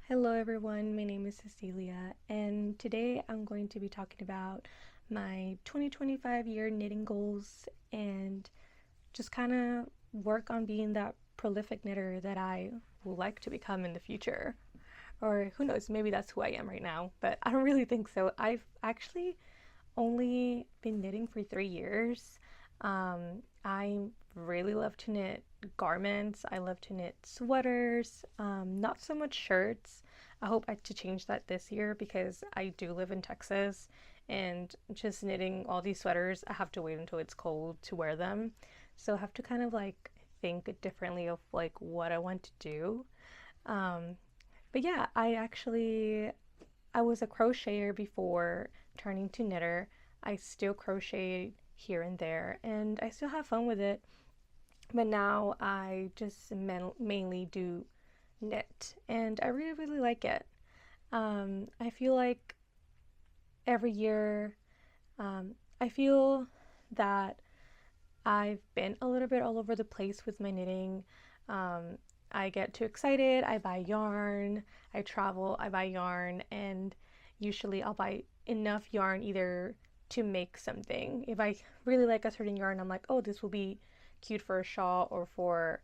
Hello everyone, my name is Cecilia, and today I'm going to be talking about my 2025 year knitting goals and just kind of work on being that prolific knitter that I would like to become in the future. Or who knows, maybe that's who I am right now, but I don't really think so. I've actually only been knitting for 3 years. I really love to knit garments. I love to knit sweaters, not so much shirts. I hope to change that this year because I do live in Texas and just knitting all these sweaters, I have to wait until it's cold to wear them. So I have to kind of like think differently of like what I want to do. Um, but yeah, I was a crocheter before turning to knitter. I still crochet here and there, and I still have fun with it. But now I just mainly do knit, and I really, really like it. I feel like every year, I feel that I've been a little bit all over the place with my knitting. Um, I get too excited, I buy yarn, I travel, I buy yarn, and usually I'll buy enough yarn either to make something. If I really like a certain yarn, I'm like, oh, this will be cute for a shawl or for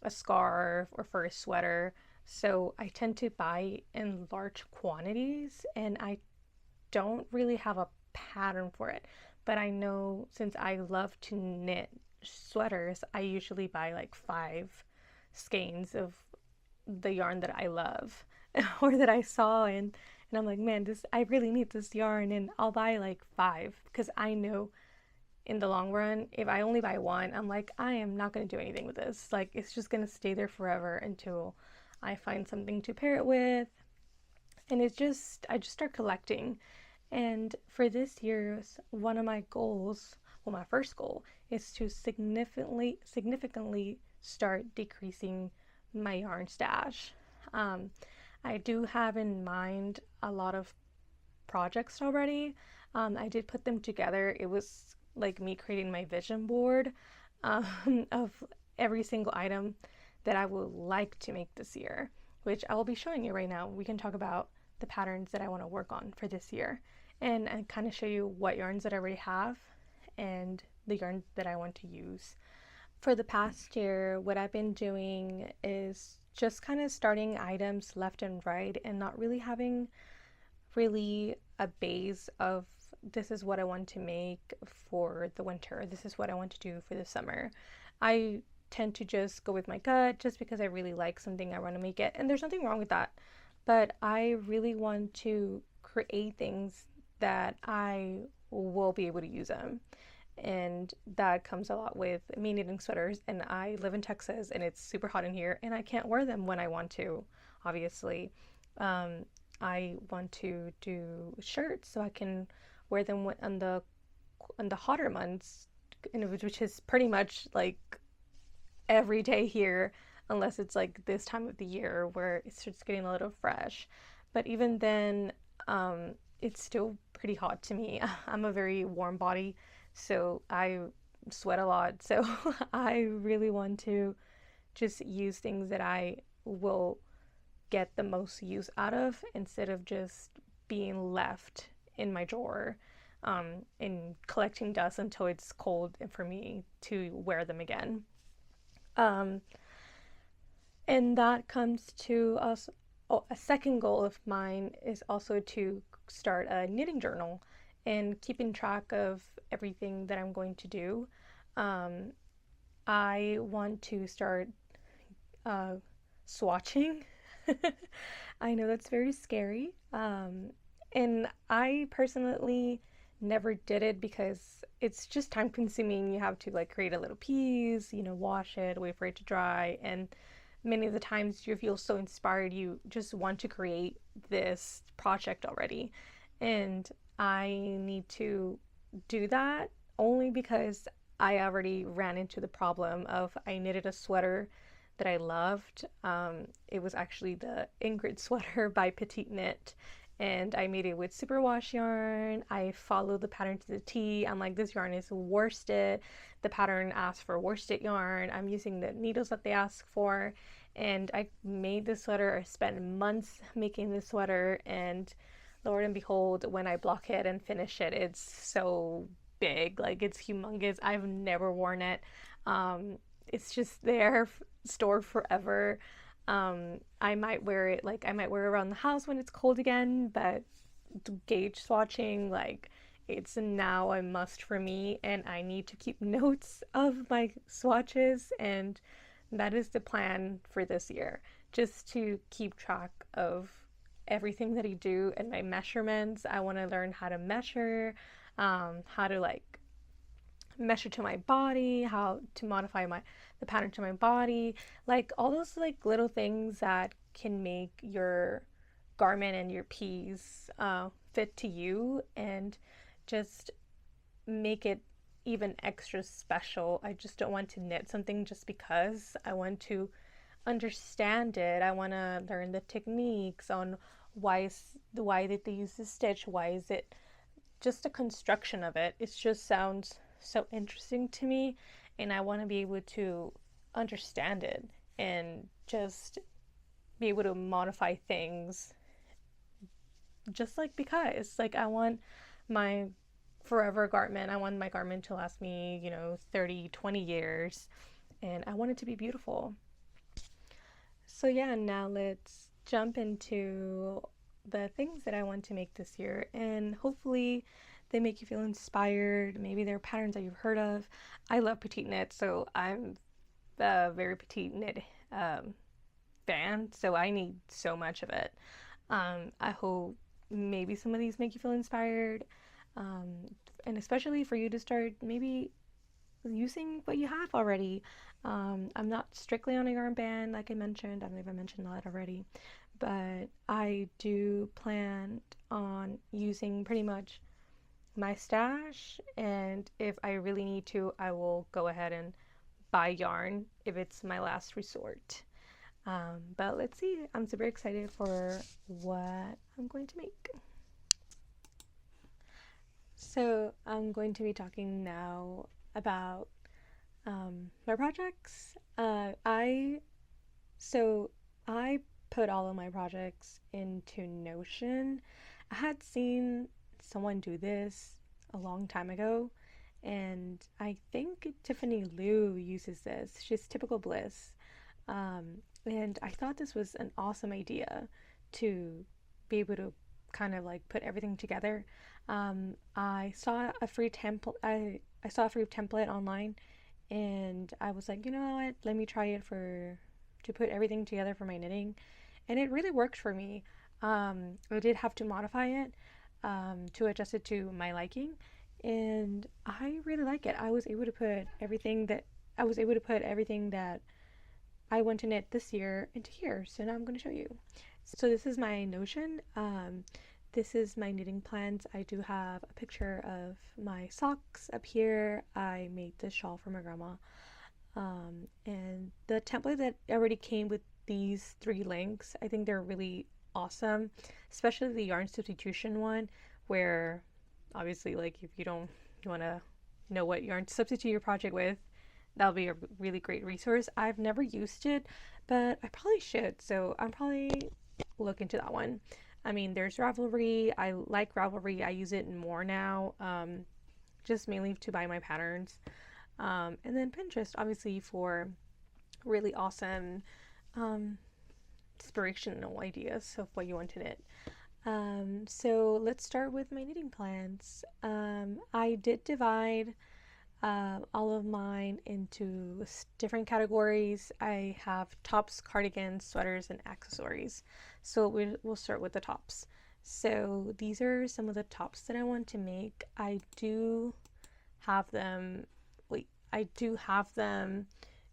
a scarf or for a sweater. So I tend to buy in large quantities and I don't really have a pattern for it. But I know since I love to knit sweaters, I usually buy like 5 skeins of the yarn that I love or that I saw and I'm like, man, this I really need this yarn and I'll buy like 5 because I know in the long run, if I only buy one, I'm like, I am not going to do anything with this. Like it's just going to stay there forever until I find something to pair it with. And I just start collecting. And for this year's, one of my goals, well, my first goal is to significantly start decreasing my yarn stash. Um, I do have in mind a lot of projects already. I did put them together. It was like me creating my vision board of every single item that I would like to make this year, which I will be showing you right now. We can talk about the patterns that I want to work on for this year and kind of show you what yarns that I already have and the yarn that I want to use. For the past year, what I've been doing is just kind of starting items left and right and not really having really a base of this is what I want to make for the winter, this is what I want to do for the summer. I tend to just go with my gut just because I really like something, I want to make it, and there's nothing wrong with that. But I really want to create things that I will be able to use them. And that comes a lot with me knitting sweaters. And I live in Texas and it's super hot in here, and I can't wear them when I want to, obviously. Um, I want to do shirts so I can wear them on the hotter months, which is pretty much like every day here, unless it's like this time of the year where it starts getting a little fresh. But even then, it's still pretty hot to me. I'm a very warm body, so I sweat a lot. So I really want to just use things that I will get the most use out of instead of just being left in my drawer and collecting dust until it's cold and for me to wear them again. Um, and that comes to us. Oh, a second goal of mine is also to start a knitting journal and keeping track of everything that I'm going to do. Um, I want to start uh, swatching. I know that's very scary. And I personally never did it because it's just time consuming. You have to like create a little piece, wash it, wait for it to dry. And many of the times you feel so inspired, you just want to create this project already. And I need to do that only because I already ran into the problem of I knitted a sweater that I loved. It was actually the Ingrid sweater by Petite Knit, and I made it with superwash yarn. I followed the pattern to the T. I'm like, this yarn is worsted. The pattern asks for worsted yarn. I'm using the needles that they ask for, and I made this sweater. I spent months making this sweater, and Lord and behold, when I block it and finish it, it's so big. Like, it's humongous. I've never worn it. It's just there, stored forever. I might wear it, like, I might wear it around the house when it's cold again, but gauge swatching, like, it's now a must for me, and I need to keep notes of my swatches, and that is the plan for this year, just to keep track of everything that I do and my measurements. I want to learn how to measure, how to like measure to my body, how to modify the pattern to my body, like all those like little things that can make your garment and your piece fit to you and just make it even extra special. I just don't want to knit something just because. I want to understand it. I want to learn the techniques on why did they use this stitch, why is it just the construction of it. It just sounds so interesting to me, and I want to be able to understand it and just be able to modify things just like because like I want my forever garment. I want my garment to last me, 30, 20 years, and I want it to be beautiful. So yeah, now let's jump into the things that I want to make this year, and hopefully they make you feel inspired. Maybe they're patterns that you've heard of. I love petite knit, so I'm a very petite knit fan, so I need so much of it. I hope maybe some of these make you feel inspired, um, and especially for you to start maybe using what you have already. I'm not strictly on a yarn ban, like I mentioned. I don't know if I mentioned that already, but I do plan on using pretty much my stash, and if I really need to, I will go ahead and buy yarn if it's my last resort. But let's see, I'm super excited for what I'm going to make. So I'm going to be talking now about my projects. I put all of my projects into Notion. I had seen someone do this a long time ago, and I think Tiffany Liu uses this. She's Typical Bliss. And I thought this was an awesome idea to be able to kind of like put everything together. I saw a free template. I saw a free template online, and I was like, you know what? Let me try it to put everything together for my knitting, and it really worked for me. I did have to modify it to adjust it to my liking, and I really like it. I was able to put everything that I want to knit this year into here. So now I'm going to show you. So this is my Notion. This is my knitting plans. I do have a picture of my socks up here. I made this shawl for my grandma. And the template that already came with these 3 links, I think they're really awesome, especially the yarn substitution one, where obviously like if you want to know what yarn to substitute your project with, that'll be a really great resource. I've never used it, but I probably should, so I'm probably look into that one. I mean, there's Ravelry. I like Ravelry. I use it more now, just mainly to buy my patterns. And then Pinterest, obviously, for really awesome inspirational ideas of what you want to knit. So let's start with my knitting plans. I did divide all of mine into different categories. I have tops, cardigans, sweaters, and accessories. So we'll start with the tops. So these are some of the tops that I want to make. I do have them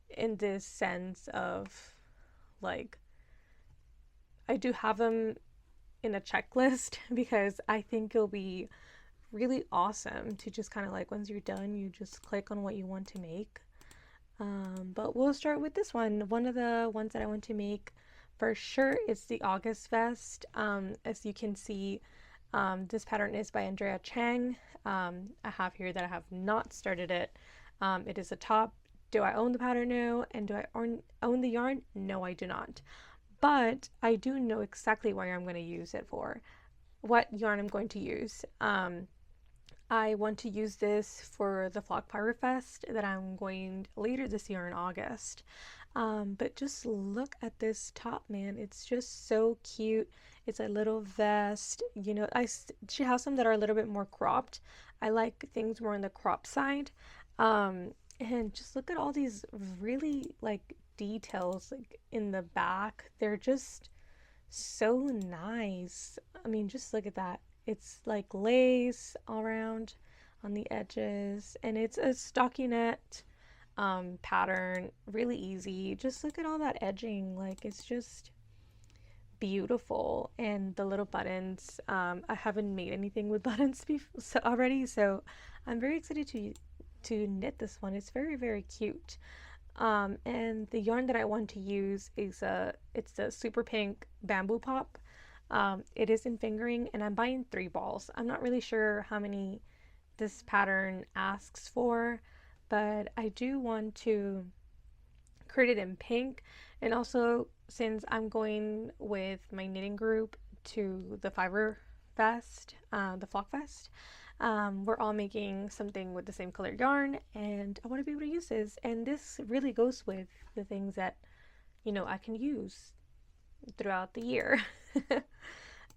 in this sense of like, I do have them in a checklist because I think it'll be really awesome to just kind of like, once you're done, you just click on what you want to make. But we'll start with this one. One of the ones that I want to make For sure, it's the August vest. As you can see, this pattern is by Andrea Chang. I have here that I have not started it. It is a top. Do I own the pattern? No. And do I own the yarn? No, I do not. But I do know exactly what I'm going to use it for, what yarn I'm going to use. I want to use this for the Flock Pirate Fest that I'm going later this year in August. But just look at this top, man. It's just so cute. It's a little vest. You know, she has some that are a little bit more cropped. I like things more on the crop side. And just look at all these really like details like in the back. They're just so nice. I mean, just look at that. It's like lace all around on the edges, and it's a stockinette pattern, really easy. Just look at all that edging, like it's just beautiful. And the little buttons, I haven't made anything with buttons before so already, so I'm very excited to knit this one. It's very, very cute. And the yarn that I want to use is it's the super pink bamboo pop. It is in fingering, and I'm buying 3 balls. I'm not really sure how many this pattern asks for, but I do want to create it in pink. And also, since I'm going with my knitting group to the Fiverr Fest, the Flock Fest, we're all making something with the same color yarn, and I want to be able to use this. And this really goes with the things that, you know, I can use throughout the year.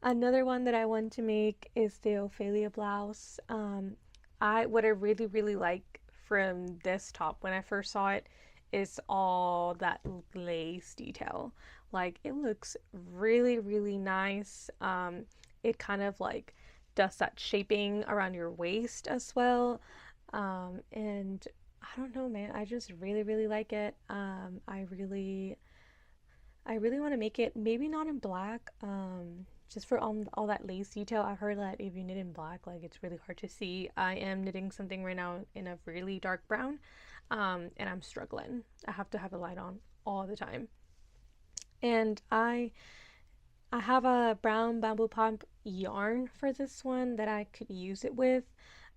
Another one that I want to make is the Ophelia blouse. What I really, really like from this top when I first saw it is all that lace detail. Like it looks really, really nice. It kind of like does that shaping around your waist as well. And I don't know, man, I just really, really like it. I really want to make it maybe not in black, just for all that lace detail. I've heard that if you knit in black, like it's really hard to see. I am knitting something right now in a really dark brown, and I'm struggling. I have to have a light on all the time. And I have a brown bamboo pop yarn for this one that I could use it with.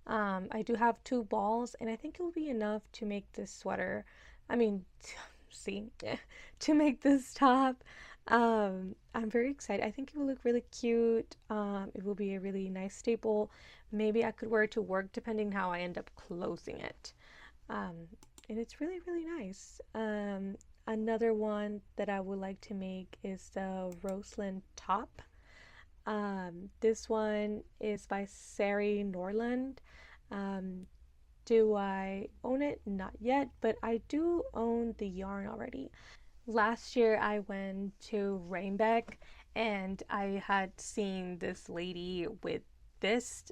I do have 2 balls, and I think it will be enough to make this sweater. I mean, see, to make this top. I'm very excited. I think it will look really cute. It will be a really nice staple. Maybe I could wear it to work depending how I end up closing it. Um, and it's really, really nice. Another one that I would like to make is the Roseland top. This one is by Sari Norland. Um, do I own it? Not yet, but I do own the yarn already. Last year I went to Rhinebeck, and I had seen this lady with this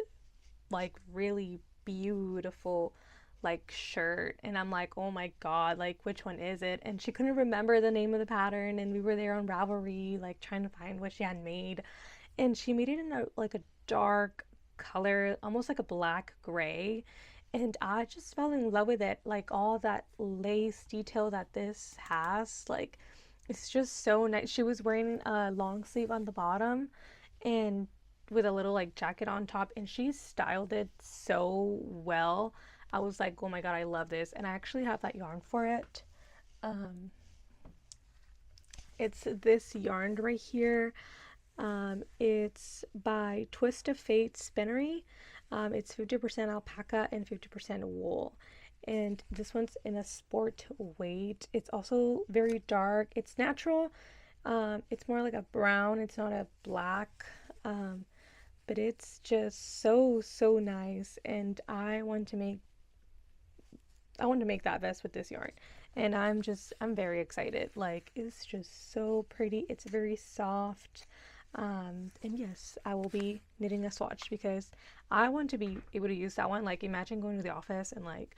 like really beautiful like shirt, and I'm like, oh my god, like which one is it? And she couldn't remember the name of the pattern, and we were there on Ravelry like trying to find what she had made, and she made it in a like a dark color, almost like a black gray, and I just fell in love with it. Like all that lace detail that this has, like it's just so nice. She was wearing a long sleeve on the bottom and with a little like jacket on top, and she styled it so well. I was like, oh my god, I love this. And I actually have that yarn for it. Um, it's this yarn right here. It's by Twist of Fate Spinnery. It's 50% alpaca and 50% wool. And this one's in a sport weight. It's also very dark. It's natural. It's more like a brown. It's not a black. But it's just so, so nice. And I want to make that vest with this yarn. And I'm very excited. Like, it's just so pretty. It's very soft. And yes, I will be knitting a swatch because I want to be able to use that one. Like, imagine going to the office and like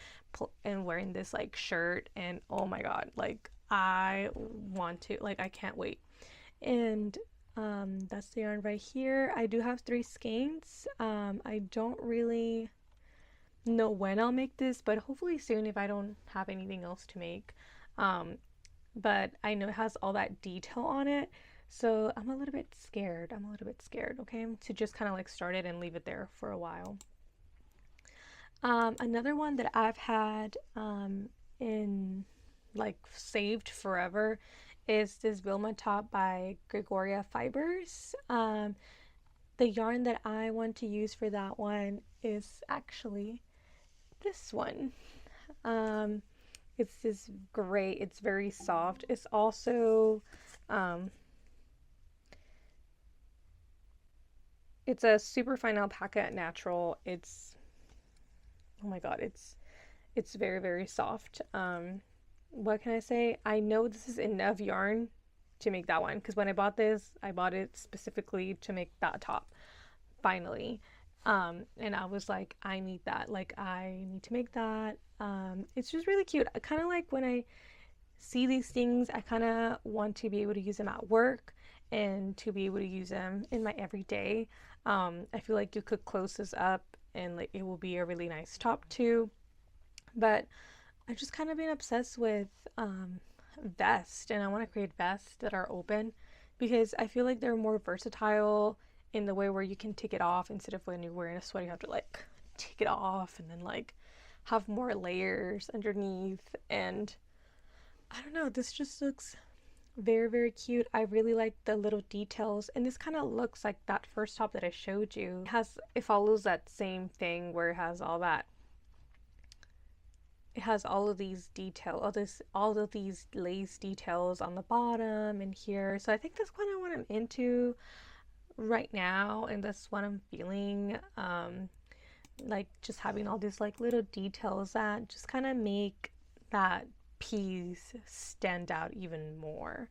and wearing this like shirt, and oh my god, like I want to, like I can't wait. And that's the yarn right here. I do have 3 skeins. I don't really know when I'll make this, but hopefully soon if I don't have anything else to make. Um, but I know it has all that detail on it. So I'm a little bit scared. I'm a little bit scared, okay? To just kind of like start it and leave it there for a while. Another one that I've had in like saved forever is this Vilma top by Gregoria Fibers. The yarn that I want to use for that one is actually this one. Um, it's this gray, it's very soft. It's also, um, it's a super fine alpaca natural. It's, oh my God, it's very, very soft. What can I say? I know this is enough yarn to make that one because when I bought this, I bought it specifically to make that top finally. And I was like, I need that. Like, I need to make that. It's just really cute. I kind of like when I see these things, I kind of want to be able to use them at work and to be able to use them in my everyday. I feel like you could close this up and like it will be a really nice top too. But I've just kind of been obsessed with vests, and I want to create vests that are open because I feel like they're more versatile in the way where you can take it off instead of when you're wearing a sweater, you have to like take it off and then like have more layers underneath. And I don't know, this just looks very, very cute. I really like the little details, and this kind of looks like that first top that I showed you. It follows that same thing where it has all of these all of these lace details on the bottom and here. So I think that's kind of what I'm into right now, and that's what I'm feeling. Like just having all these like little details that just kind of make that piece stand out even more.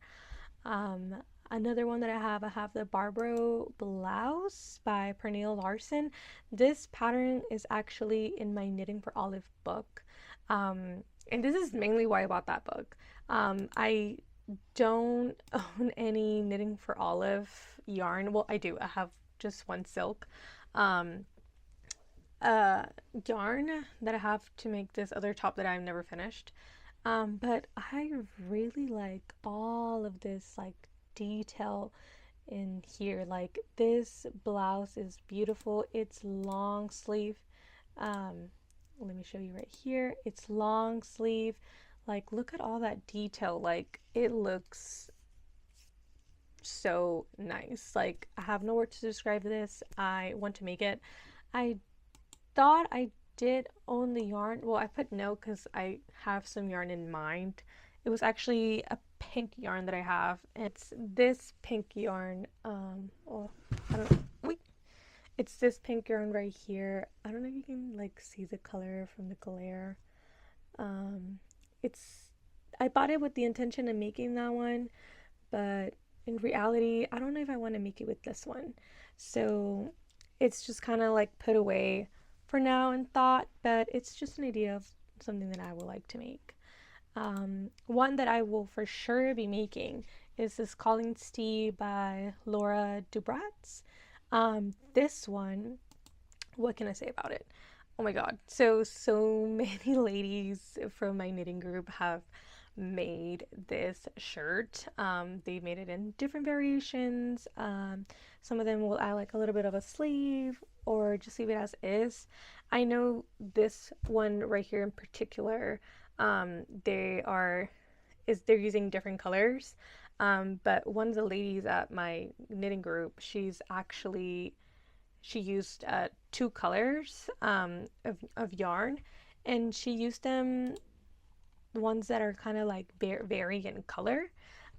Um, Another one that I have the Barbaro blouse by Pernille Larson. This pattern is actually in my Knitting for Olive book. And this is mainly why I bought that book. I don't own any Knitting for Olive yarn. Well, I do. I have just one silk um, yarn that I have to make this other top that I've never finished. But I really like all of this like detail in here. Like this blouse is beautiful. It's long sleeve. Um, Let me show you right here. It's long sleeve. Like look at all that detail. Like it looks so nice. Like I have no word to describe this. I want to make it. I thought I did own the yarn. Well, I put no because I have some yarn in mind. It was actually a pink yarn that I have. It's this pink yarn. Oh, I don't know. Wait. It's this pink yarn right here. I don't know if you can like see the color from the glare. Um, it's I bought it with the intention of making that one, but in reality, I don't know if I want to make it with this one. So it's just kind of like put away for now in thought, but it's just an idea of something that I would like to make. One that I will for sure be making is this Calling Tea by Laura Dubratz. This one, what can I say about it? Oh my god, so many ladies from my knitting group have made this shirt. They made it in different variations. Some of them will add like a little bit of a sleeve or just leave it as is. I know this one right here in particular, they are they're using different colors. But one of the ladies at my knitting group, she used two colors of yarn, and she used them the ones that are kind of like vary in color.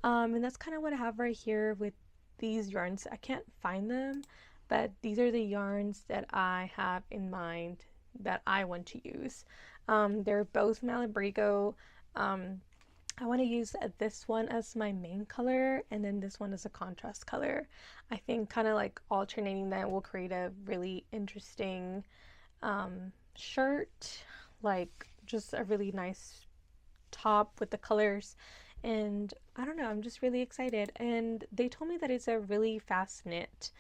And that's kind of what I have right here with these yarns. I can't find them, but these are the yarns that I have in mind that I want to use. They're both Malabrigo. I want to use this one as my main color and then this one as a contrast color. I think kind of like alternating that will create a really interesting shirt, like just a really nice top with the colors. And I don't know, I'm just really excited. And they told me that it's a really fast knit.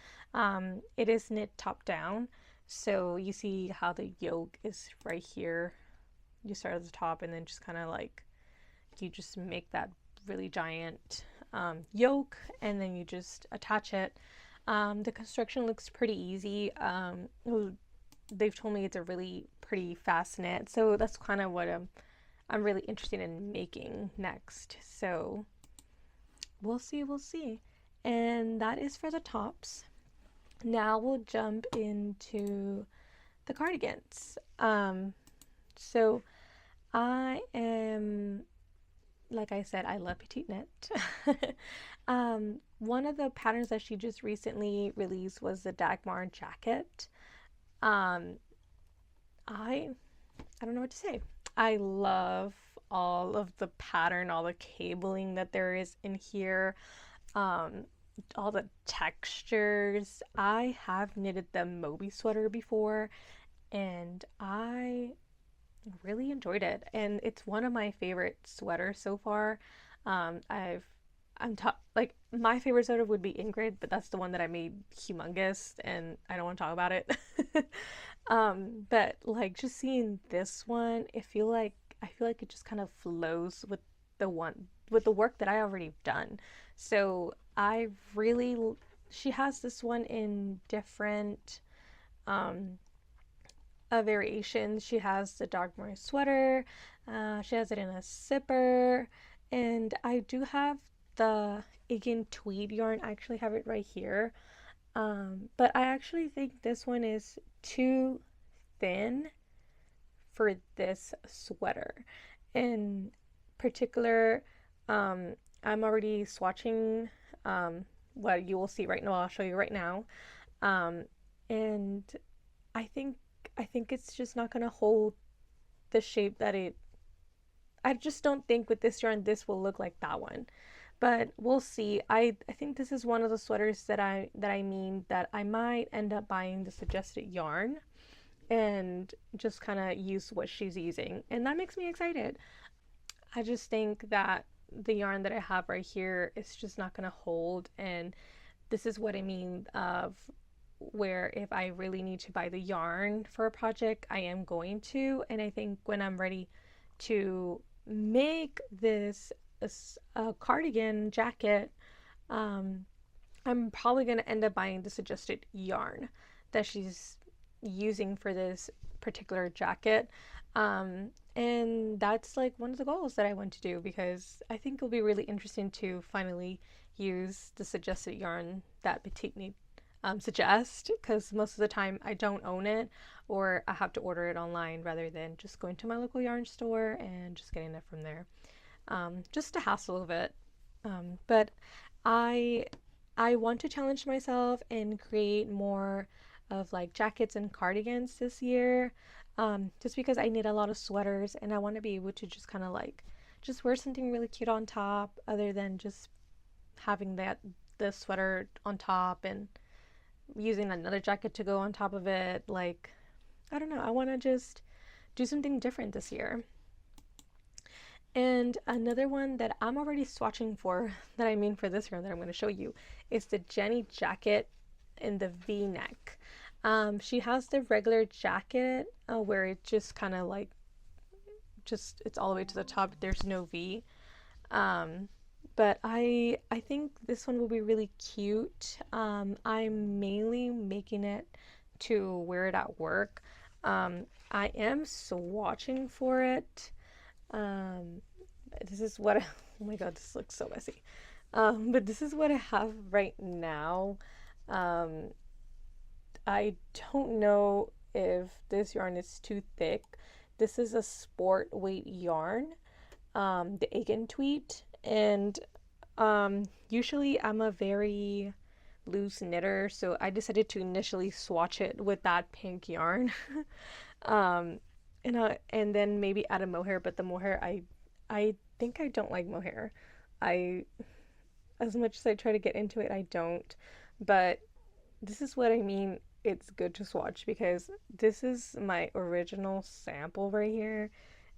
It is knit top down. So you see how the yoke is right here. You start at the top and then just kind of like you just make that really giant yoke, and then you just attach it. The construction looks pretty easy. They've told me it's a really pretty fast knit, so that's kind of what I'm really interested in making next. So we'll see, we'll see. And that is for the tops. Now we'll jump into the cardigans. So I am, like I said, I love petite knit. One of the patterns that she just recently released was the Dagmar jacket. Um, I I don't know what to say. I love all of the pattern, all the cabling that there is in here, um, all the textures. I have knitted the Moby sweater before, and I really enjoyed it. And it's one of my favorite sweaters so far. I've I'm top like my favorite sweater would be Ingrid, but that's the one that I made humongous, and I don't want to talk about it. But like just seeing this one, I feel like it just kind of flows with the work that I already done. So I really she has this one in different um variations. She has the Dogmore sweater, she has it in a zipper, and I do have the Igen tweed yarn. I actually have it right here. But I actually think this one is too thin for this sweater. In particular, I'm already swatching what you will see right now. I'll show you right now. Um, and I think I think it's just not gonna hold the shape that it. I just don't think with this yarn this will look like that one, but we'll see. I think this is one of the sweaters that I mean that I might end up buying the suggested yarn and just kind of use what she's using, and that makes me excited. I just think that the yarn that I have right here is just not gonna hold, and this is what I mean of where if I really need to buy the yarn for a project, I am going to. And I think when I'm ready to make this a cardigan jacket, um, I'm probably going to end up buying the suggested yarn that she's using for this particular jacket. And that's like one of the goals that I want to do, because I think it'll be really interesting to finally use the suggested yarn that Petite Knit suggest, because most of the time I don't own it, or I have to order it online rather than just going to my local yarn store and just getting it from there. Just a hassle of it. But I I want to challenge myself and create more of like jackets and cardigans this year. Just because I knit a lot of sweaters and I want to be able to just kind of like just wear something really cute on top, other than just having the sweater on top and using another jacket to go on top of it. Like, I don't know, I want to just do something different this year. And another one that I'm already swatching for, that I mean for this year, that I'm going to show you, is the Jenny jacket in the V-neck. She has the regular jacket where it just kind of like, just it's all the way to the top. There's no V. But I think this one will be really cute. I'm mainly making it to wear it at work. I am swatching for it. Um, this is what oh my god, this looks so messy. But this is what I have right now. Um, I don't know if this yarn is too thick. This is a sport weight yarn, the Aiken tweet, and usually I'm a very loose knitter, so I decided to initially swatch it with that pink yarn. um, and then maybe add a mohair, but the mohair I think I don't like mohair. I As much as I try to get into it, I don't. But this is what I mean. It's good to swatch, because this is my original sample right here,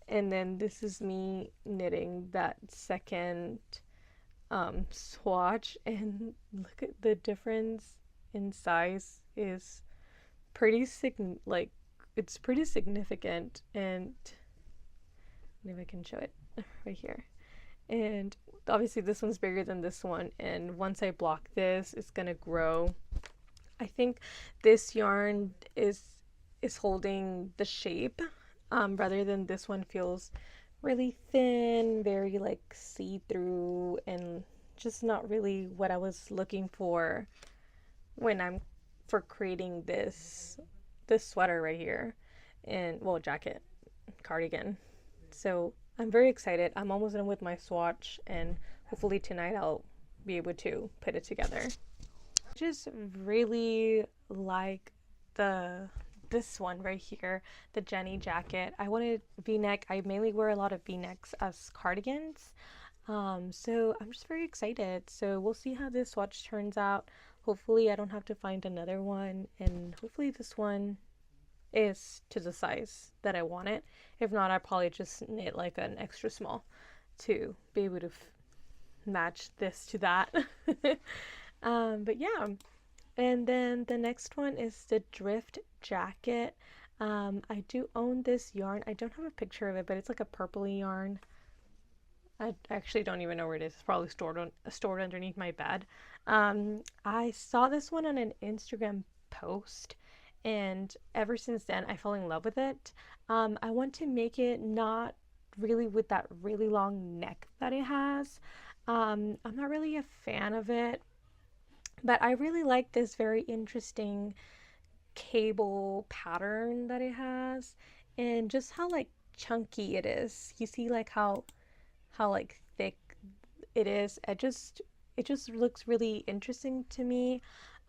and then this is me knitting that second swatch, and look at the difference in size is pretty like it's pretty significant. And maybe I can show it right here. And obviously this one's bigger than this one, and once I block this, it's gonna grow. I think this yarn is holding the shape, rather than this one feels really thin, very like see-through, and just not really what I was looking for when I'm for creating this sweater right here, and well, jacket, cardigan. So I'm very excited. I'm almost done with my swatch, and hopefully tonight I'll be able to put it together. I just really like the this one right here, the Jenny jacket. I wanted v-neck. I mainly wear a lot of v-necks as cardigans. So I'm just very excited. So we'll see how this swatch turns out. Hopefully I don't have to find another one, and hopefully this one is to the size that I want it. If not, I probably just knit like an extra small to be able to match this to that. But yeah. And then the next one is the drift jacket. I do own this yarn. I don't have a picture of it, but it's like a purpley yarn. I actually don't even know where it is. It's probably stored underneath my bed. I saw this one on an Instagram post, and ever since then I fell in love with it. I want to make it not really with that really long neck that it has. I'm not really a fan of it, but I really like this very interesting cable pattern that it has, and just how like chunky it is. You see like how like thick it is. It just looks really interesting to me.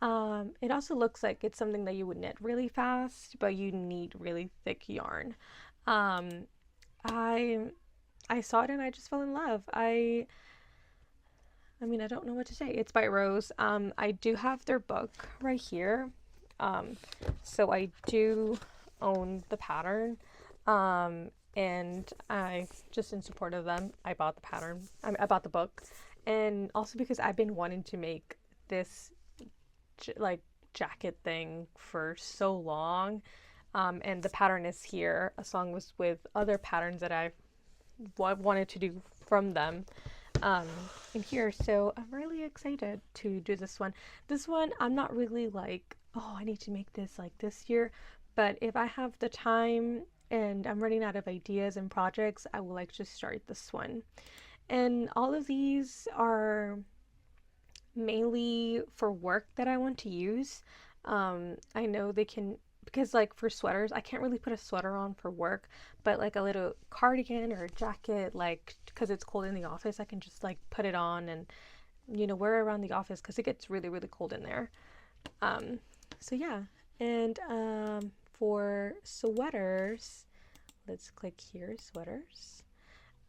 It also looks like it's something that you would knit really fast, but you need really thick yarn. Um, I I saw it and I just fell in love. I mean, I don't know what to say. It's by Rose. I do have their book right here. Um, so I do own the pattern. And I just in support of them, I bought the pattern. I bought the book, and also because I've been wanting to make this like jacket thing for so long. And the pattern is here, along with other patterns that I wanted to do from them, in here. So I'm really excited to do this one. This one, I'm not really like, oh, I need to make this like this year, but if I have the time and I'm running out of ideas and projects, I will like just start this one. And all of these are mainly for work that I want to use. I know they can, because like for sweaters, I can't really put a sweater on for work, but like a little cardigan or a jacket, like because it's cold in the office, I can just like put it on and wear it around the office because it gets really really cold in there. Um, so yeah, and for sweaters, let's click here, sweaters.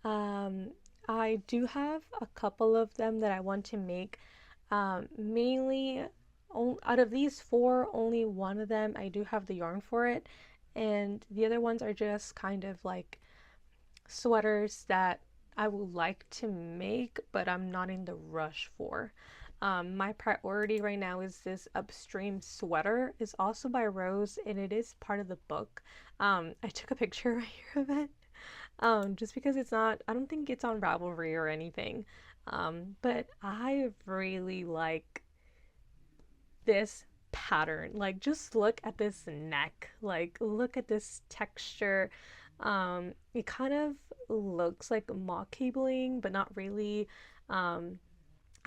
Um, I do have a couple of them that I want to make. Mainly, out of these four, only one of them I do have the yarn for it, and the other ones are just kind of like sweaters that I would like to make, but I'm not in the rush for. My priority right now is this Upstream sweater. It's also by Rose, and it is part of the book. I took a picture right here of it, just because it's not, I don't think it's on Ravelry or anything. But I really like this pattern. Like, just look at this neck. Like, look at this texture. It kind of looks like mock cabling, but not really.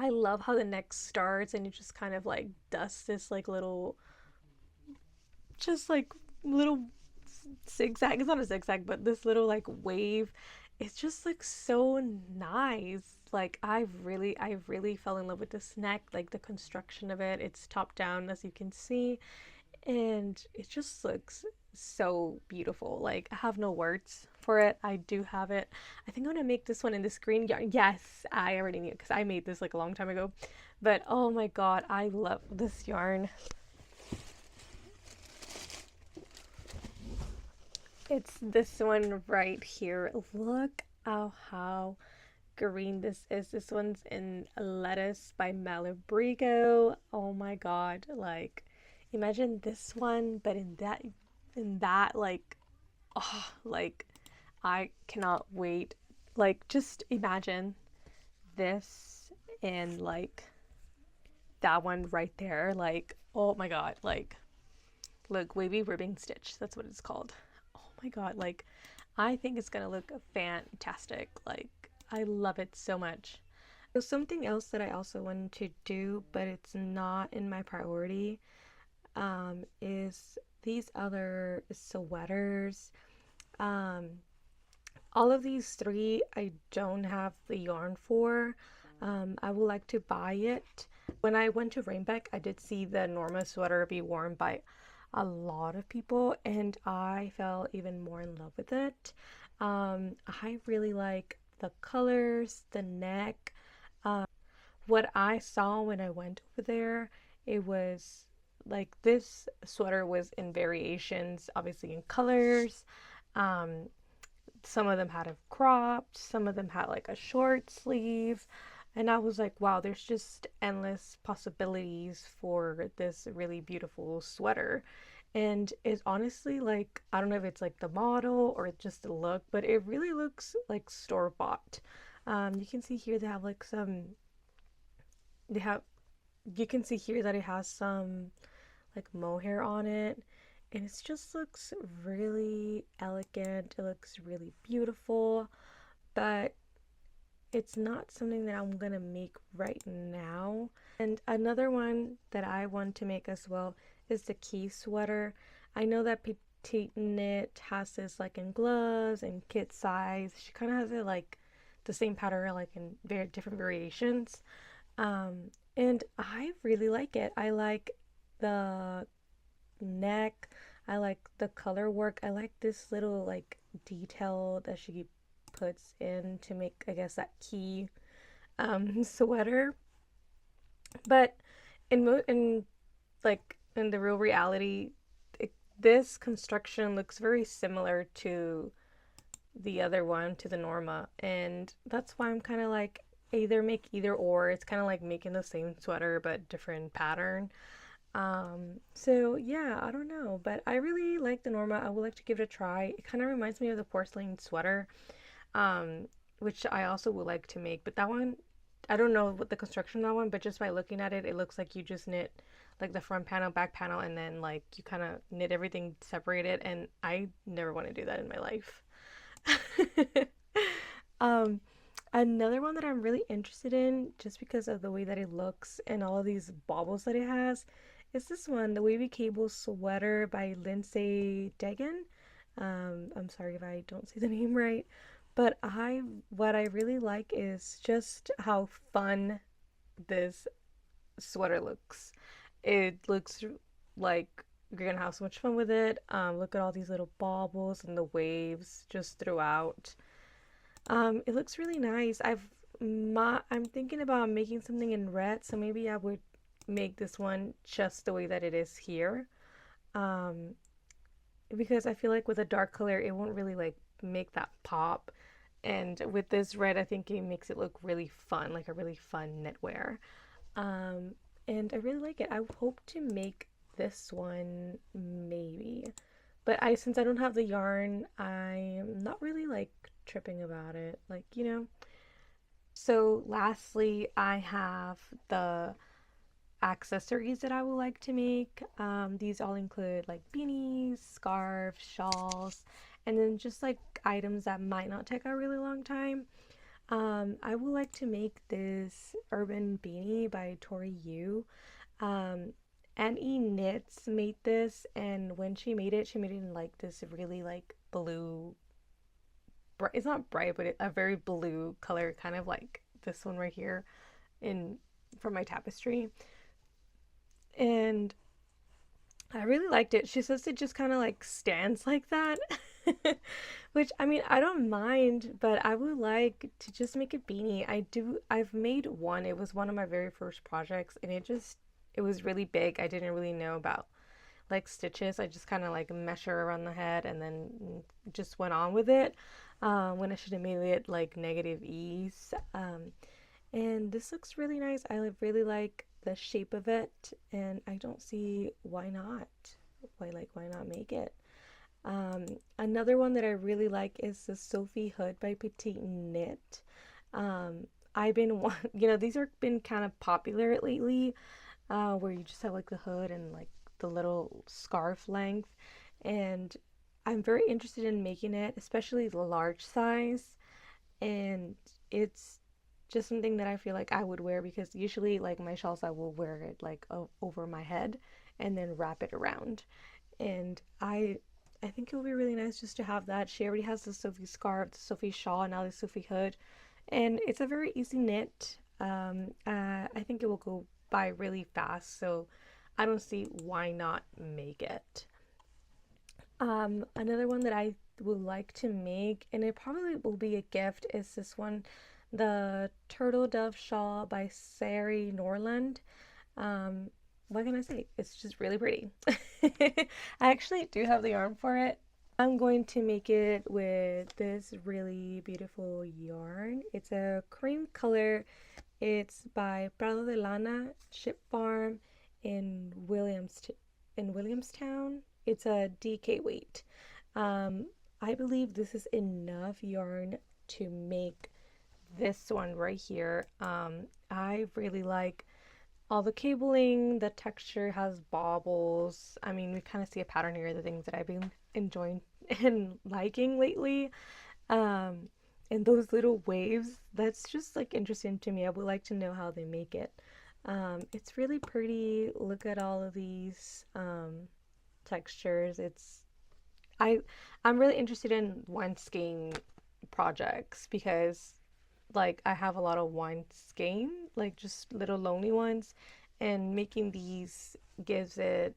I love how the neck starts and it just kind of like does this like little, just like little zigzag. It's not a zigzag, but this little like wave. It just looks so nice. Like I really fell in love with this neck, like the construction of it. It's top down, as you can see, and it just looks so beautiful. Like I have no words for it. I do have it. I think I'm gonna make this one in this green yarn. Yes, I already knew because I made this like a long time ago. But oh my god, I love this yarn. It's this one right here. Look how green this is. This one's in Lettuce by Malabrigo. Oh my god, like imagine this one, but in that like, oh, like I cannot wait. Like just imagine. this and like that one right there, like, oh my god, like, look, wavy ribbing stitch, that's what it's called. Oh my god, like, I think it's gonna look fantastic. Like, I love it so much. So something else that I also wanted to do, but it's not in my priority, is these other sweaters. Um, all of these three I don't have the yarn for. I would like to buy it. When I went to Rainbeck, I did see the Norma sweater be worn by a lot of people, and I fell even more in love with it. I really like the colors, the neck. What I saw when I went over there, it was like this sweater was in variations, obviously in colors. Um, some of them had a cropped, some of them had like a short sleeve. And I was like, wow, there's just endless possibilities for this really beautiful sweater. And it's honestly like, I don't know if it's like the model or just the look, but it really looks like store-bought. You can see here they have like some, they have, you can see here that it has some like mohair on it. And it just looks really elegant. It looks really beautiful, but it's not something that I'm gonna make right now. And another one that I want to make as well is the key sweater. I know that Petite Knit has this like in gloves and kit size. She kind of has it like the same pattern like in very different variations. And I really like it. I like the neck. I like the color work. I like this little like detail that she puts in to make, I guess, that key sweater. But in like in the real reality, this construction looks very similar to the other one, to the Norma, and that's why I'm kind of like either make either or. It's kind of like making the same sweater but different pattern. So yeah, I don't know, but I really like the Norma. I would like to give it a try. It kind of reminds me of the porcelain sweater, um, which I also would like to make, but that one, I don't know what the construction of that one, but just by looking at it, it looks like you just knit like the front panel, back panel, and then like you kind of knit everything separated, and I never want to do that in my life. Um, Another one that I'm really interested in, just because of the way that it looks and all of these baubles that it has, is this one, the Wavy Cable Sweater by Lindsay Degan. I'm sorry if I don't say the name right, but what I really like is just how fun this sweater looks. It looks like you're gonna have so much fun with it. Look at all these little baubles and the waves just throughout. It looks really nice. I'm thinking about making something in red, so maybe I would make this one just the way that it is here. Um, because I feel like with a dark color, it won't really like make that pop. And with this red, I think it makes it look really fun, like a really fun knitwear. Um, and I really like it. I hope to make this one maybe. But since I don't have the yarn, I'm not really like tripping about it. Like, you know. So lastly, I have the accessories that I would like to make. These all include like beanies, scarves, shawls, and then just like items that might not take a really long time. I would like to make this urban beanie by Tori Yu. Um, Annie Knits made this, and when she made it in like this really like blue, it's not bright, but a very blue color, kind of like this one right here in from my tapestry. And I really liked it. She says it just kind of like stands like that. Which I mean, I don't mind, but I would like to just make a beanie. I've made one. It was one of my very first projects, and it was really big. I didn't really know about like stitches. I just kind of like measure around the head and then just went on with it. When I should have made it like negative ease. And this looks really nice. Really like the shape of it, and I don't see why not. Why not make it? Another one that I really like is the Sophie Hood by Petite Knit. I've been you know, these are been kind of popular lately, where you just have like the hood and like the little scarf length. And I'm very interested in making it, especially the large size. And it's just something that I feel like I would wear because usually, like my shawls, I will wear it like over my head and then wrap it around. And I think it would be really nice just to have that. She already has the Sophie scarf, the Sophie shawl, and now the Sophie hood, and it's a very easy knit. I think it will go by really fast, so I don't see why not make it. Another one that I would like to make, and it probably will be a gift, is this one, the Turtle Dove Shawl by Sari Norland. Um, what can I say? It's just really pretty. I actually do have the yarn for it. I'm going to make it with this really beautiful yarn. It's a cream color. It's by Prado de Lana Ship Farm in Williamstown. It's a DK weight. Um, I believe this is enough yarn to make this one right here. I really like all the cabling, the texture has baubles. I mean, we kind of see a pattern here, the things that I've been enjoying and liking lately. Um, and those little waves, that's just like interesting to me. I would like to know how they make it. It's really pretty. Look at all of these textures. I I'm really interested in wine skein projects because like I have a lot of wine skein, like just little lonely ones, and making these gives it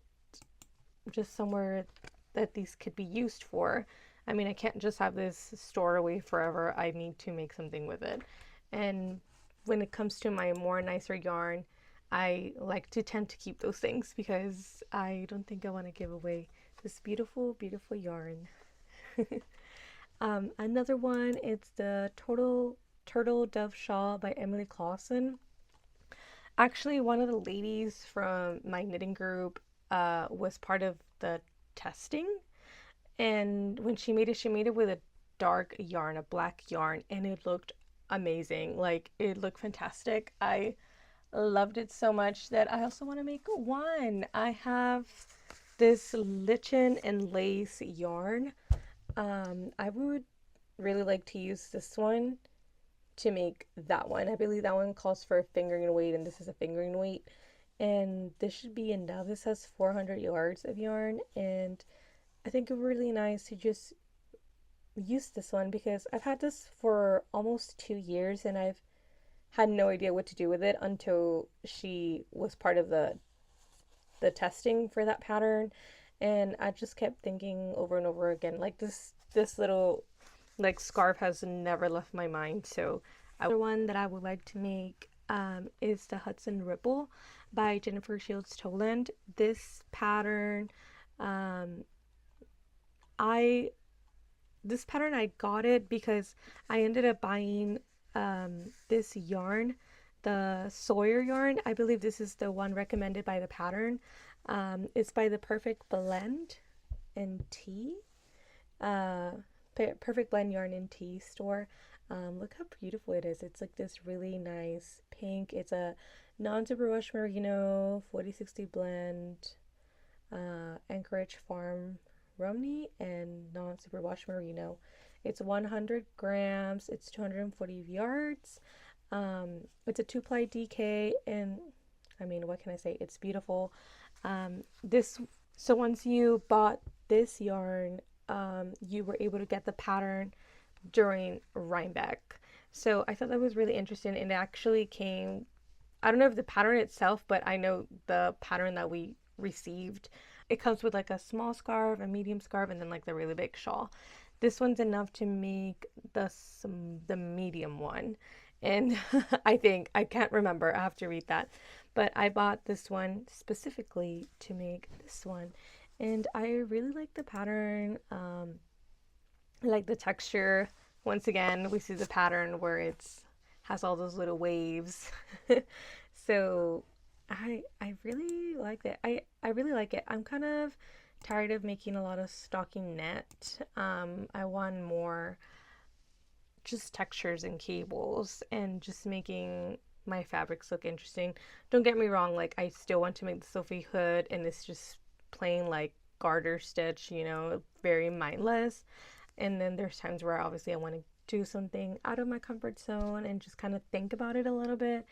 just somewhere that these could be used for. I mean, I can't just have this store away forever. I need to make something with it. And when it comes to my more nicer yarn, I like to tend to keep those things because I don't think I want to give away this beautiful, beautiful yarn. Another one, it's the Turtle Dove Shawl by Emily Clausen. Actually, one of the ladies from my knitting group was part of the testing, and when she made it with a dark yarn, a black yarn, and it looked amazing. Like it looked fantastic. I loved it so much that I also want to make one. I have this lichen and lace yarn. I would really like to use this one to make that one. I believe that one calls for a fingering weight, and this is a fingering weight. And this should be enough. This has 400 yards of yarn, and I think it would be really nice to just use this one because I've had this for almost 2 years and I've had no idea what to do with it until she was part of the testing for that pattern. And I just kept thinking over and over again, like this little like scarf has never left my mind. So another one that I would like to make is the Hudson Ripple by Jennifer Shields Toland. This pattern, um, I this pattern I got it because I ended up buying this yarn, the Sawyer yarn. I believe this is the one recommended by the pattern. It's by the Perfect Blend and Tea. Uh, Perfect Blend Yarn and Tea store. Look how beautiful it is. It's like this really nice pink. It's a non-superwash merino 4060 blend, Anchorage Farm Romney and non-superwash merino. It's 100 grams. It's 240 yards. It's a two-ply DK, and I mean, what can I say? It's beautiful. This so once you bought this yarn, you were able to get the pattern during Rhinebeck. So I thought that was really interesting. And it actually came, I don't know if the pattern itself, but I know the pattern that we received. It comes with like a small scarf, a medium scarf, and then like the really big shawl. This one's enough to make the medium one. And I think, I can't remember, I have to read that. But I bought this one specifically to make this one. And I really like the pattern. I like the texture. Once again, we see the pattern where it's has all those little waves. So I really like it. I really like it. I'm kind of tired of making a lot of stocking knit. I want more just textures and cables and just making my fabrics look interesting. Don't get me wrong, like I still want to make the Sophie hood and it's just plain like garter stitch, you know, very mindless. And then there's times where obviously I want to do something out of my comfort zone and just kind of think about it a little bit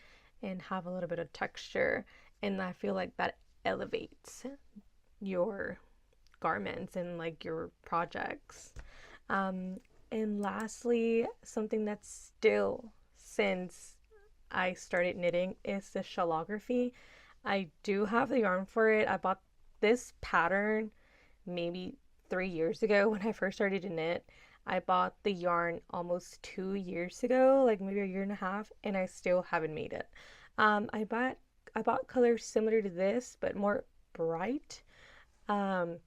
and have a little bit of texture. And I feel like that elevates your garments and like your projects. Um, and lastly, something that's still since I started knitting is the shellography. I do have the yarn for it. I bought this pattern maybe 3 years ago when I first started to knit. I bought the yarn almost 2 years ago, like maybe a year and a half, and I still haven't made it. I bought colors similar to this, but more bright. Um,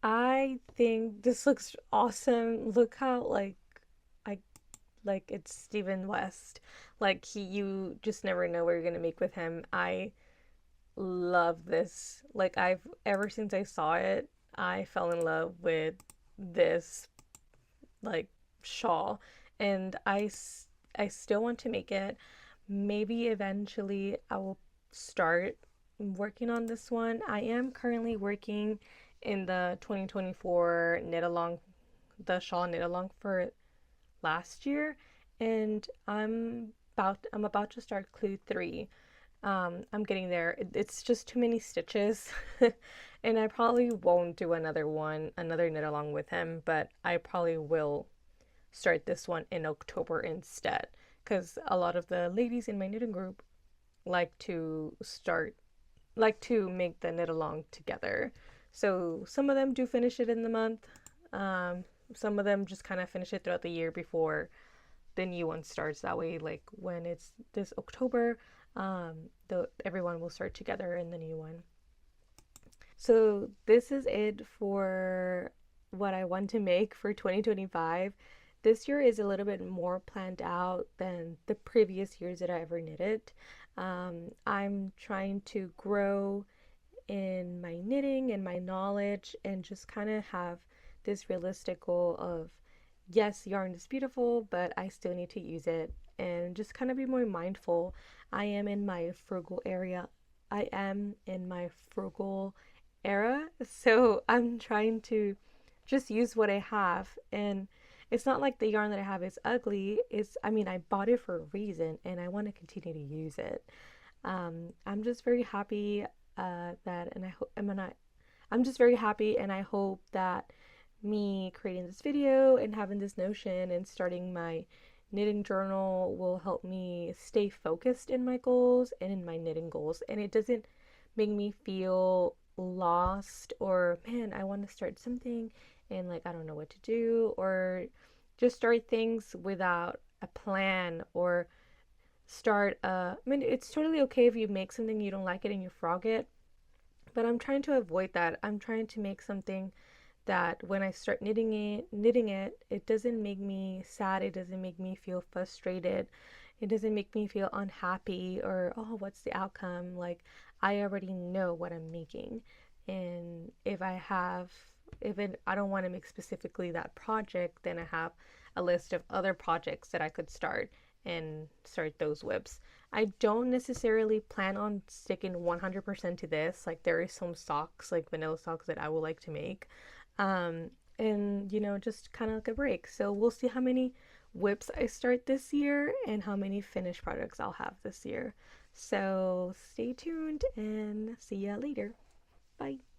I think this looks awesome. Look how I like it's Steven West. Like you just never know what you're gonna make with him. I love this. Like I've ever since I saw it, I fell in love with this like shawl, and I still want to make it. Maybe eventually I will start working on this one. I am currently working in the 2024 knit along, the shawl knit along for last year, and I'm about to start clue 3. I'm getting there. It's just too many stitches. And I probably won't do another knit along with him, but I probably will start this one in October instead. Because a lot of the ladies in my knitting group like to start, like to make the knit along together. So some of them do finish it in the month. Um, some of them just kind of finish it throughout the year before the new one starts. That way, like when it's this October, everyone will start together in the new one. So this is it for what I want to make for 2025. This year is a little bit more planned out than the previous years that I ever knitted. I'm trying to grow in my knitting and my knowledge and just kind of have this realistic goal of yes, yarn is beautiful, but I still need to use it and just kind of be more mindful. I am in my frugal area. I am in my frugal era, so I'm trying to just use what I have. And it's not like the yarn that I have is ugly. I mean, I bought it for a reason and I want to continue to use it. I'm just very happy that, and I hope, I'm just very happy, and I hope that me creating this video and having this notion and starting my knitting journal will help me stay focused in my goals and in my knitting goals. And it doesn't make me feel lost or, man, I want to start something and like I don't know what to do, or just start things without a plan, or I mean, it's totally okay if you make something you don't like it and you frog it, but I'm trying to avoid that. I'm trying to make something that when I start knitting it, it doesn't make me sad, it doesn't make me feel frustrated, it doesn't make me feel unhappy or oh, what's the outcome? Like I already know what I'm making. And I don't want to make specifically that project, then I have a list of other projects that I could start and start those whips. I don't necessarily plan on sticking 100% to this. Like there is some socks, like vanilla socks that I would like to make. Um, and just kind of like a break. So we'll see how many whips I start this year and how many finished products I'll have this year. So stay tuned and see ya later. Bye.